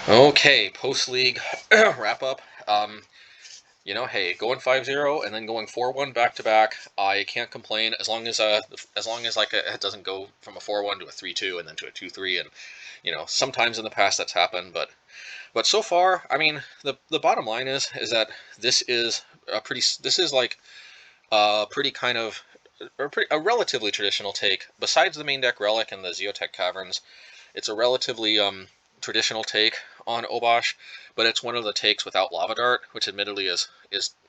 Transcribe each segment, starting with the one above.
Okay, post-league wrap-up. Hey, going 5-0 and then going 4-1 back-to-back, I can't complain as long as it doesn't go from a 4-1 to a 3-2 and then to a 2-3, and sometimes in the past that's happened, but so far, I mean, the bottom line is that this is like a pretty kind of a relatively traditional take. Besides the main deck Relic and the Zoetic Caverns, it's a relatively traditional take on Obosh, but it's one of the takes without Lava Dart, which admittedly is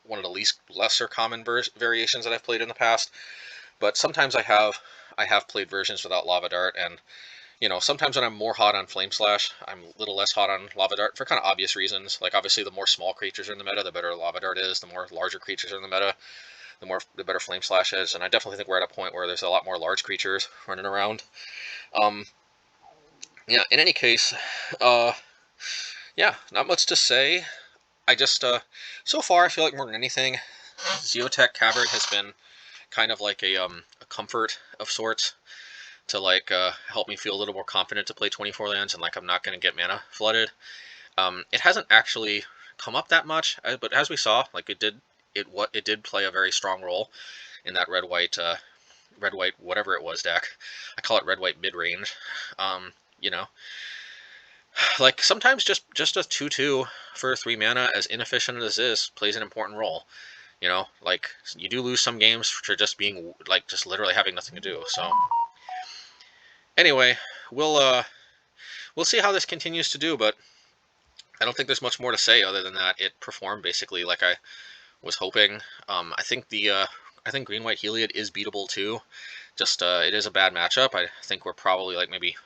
one of the lesser common variations that I've played in the past. But sometimes I have played versions without Lava Dart, and sometimes when I'm more hot on Flame Slash, I'm a little less hot on Lava Dart for kind of obvious reasons. Like obviously, the more small creatures are in the meta, the better Lava Dart is. The more larger creatures are in the meta, the better Flame Slash is. And I definitely think we're at a point where there's a lot more large creatures running around. Yeah, in any case, yeah, not much to say. I just, so far I feel like more than anything, Zoetic Cavern has been kind of like a comfort of sorts to like help me feel a little more confident to play 24 lands and like I'm not going to get mana flooded. It hasn't actually come up that much, but as we saw, like it did play a very strong role in that red white whatever it was deck. I call it red white mid range. You know, like sometimes just a 2/2 for 3 mana, as inefficient as this is, plays an important role. Like you do lose some games for just being like just literally having nothing to do. So anyway, we'll see how this continues to do, but I don't think there's much more to say other than that it performed basically like I was hoping. I think green white Heliod is beatable too. Just it is a bad matchup. I think we're probably like maybe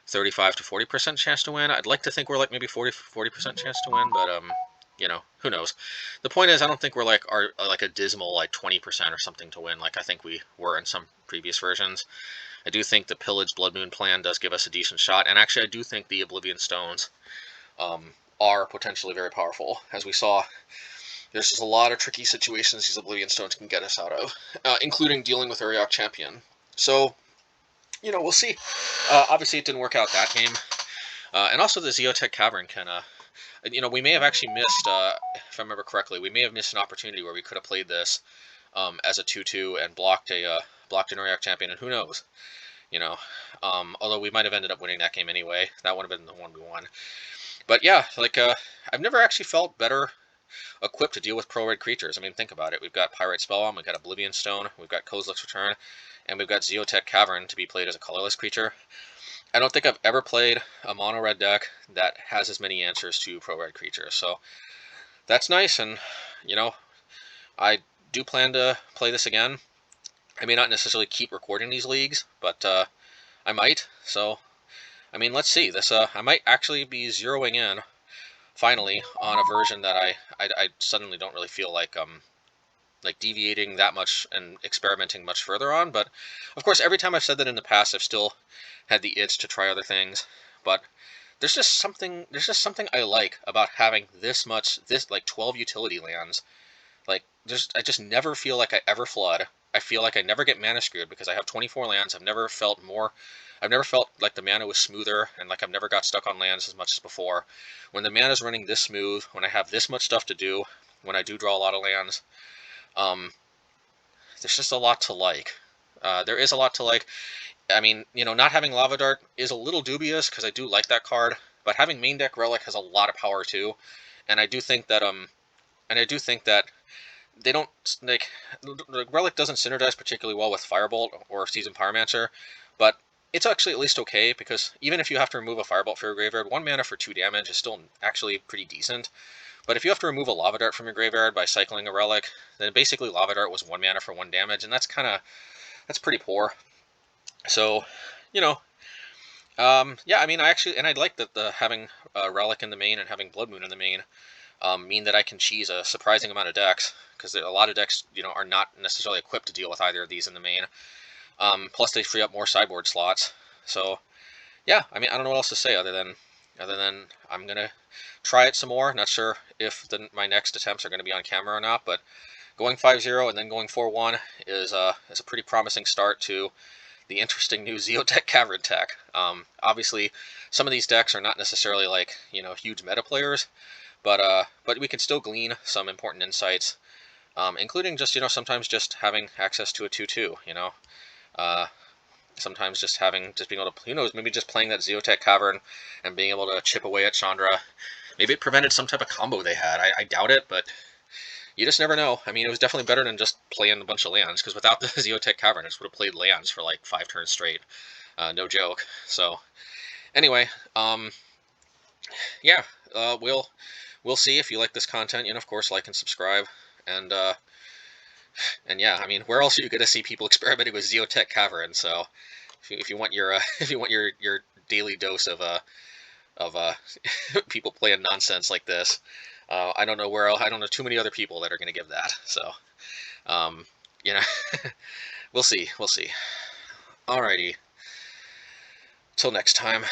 35 to 40% chance to win. I'd like to think we're like maybe 40% chance to win, but who knows. The point is, I don't think we're like a dismal like 20% or something to win like I think we were in some previous versions. I do think the Pillage Blood Moon plan does give us a decent shot, and actually I do think the Oblivion Stones are potentially very powerful. As we saw, there's just a lot of tricky situations these Oblivion Stones can get us out of, including dealing with Uriok Champion. So we'll see. Obviously, it didn't work out that game. And also the Zoetic Cavern can, we may have actually missed, if I remember correctly, we may have missed an opportunity where we could have played this as a 2/2 and blocked an Uriok Champion, and who knows, although we might have ended up winning that game anyway. That would have been the one we won. But yeah, like, I've never actually felt better equipped to deal with pro-red creatures. I mean, think about it. We've got Pyrite Spellbomb, we've got Oblivion Stone, we've got Kozilek's Return, and we've got Zoetic Cavern to be played as a colorless creature. I don't think I've ever played a mono-red deck that has as many answers to pro-red creatures, so that's nice, and, I do plan to play this again. I may not necessarily keep recording these leagues, but I might, so, I mean, let's see. This, I might actually be zeroing in, finally, on a version that I suddenly don't really feel like deviating that much and experimenting much further on. But of course, every time I've said that in the past, I've still had the itch to try other things. But there's just something I like about having this like 12 utility lands. Like I just never feel like I ever flood. I feel like I never get mana screwed because I have 24 lands. I've never felt like the mana was smoother, and like I've never got stuck on lands as much as before. When the mana's running this smooth, when I have this much stuff to do, when I do draw a lot of lands, there's just a lot to like. There is a lot to like. I mean, not having Lava Dart is a little dubious because I do like that card, but having main deck Relic has a lot of power too, and I do think that they don't like Relic doesn't synergize particularly well with Firebolt or Seasoned Pyromancer, but it's actually at least okay because even if you have to remove a Firebolt for your graveyard, 1 mana for 2 damage is still actually pretty decent. But if you have to remove a Lava Dart from your graveyard by cycling a Relic, then basically Lava Dart was 1 mana for 1 damage, and that's pretty poor. So, yeah, I mean, I like that having Relic in the main and having Blood Moon in the main mean that I can cheese a surprising amount of decks, because a lot of decks, are not necessarily equipped to deal with either of these in the main. Plus, they free up more sideboard slots. So, yeah, I mean, I don't know what else to say other than I'm gonna try it some more. Not sure if my next attempts are going to be on camera or not, but going 5-0 and then going 4-1 is a pretty promising start to the interesting new Zoetic Cavern tech. Obviously, some of these decks are not necessarily like, you know, huge meta players, but we can still glean some important insights, including just, you know, sometimes just having access to a 2/2, you know. Sometimes just being able to, who knows, maybe just playing that Zoetic Cavern and being able to chip away at Chandra. Maybe it prevented some type of combo they had. I doubt it, but you just never know. I mean, it was definitely better than just playing a bunch of lands, because without the Zoetic Cavern, I just would have played lands for like 5 turns straight. No joke. So, anyway, yeah, we'll see if you like this content. You know, of course, like and subscribe, and yeah, I mean, where else are you going to see people experimenting with Zoetic Cavern? So, if you want your if you want your daily dose of people playing nonsense like this, I don't know where else, I don't know too many other people that are going to give that. So, you know, we'll see. Alrighty. Till next time.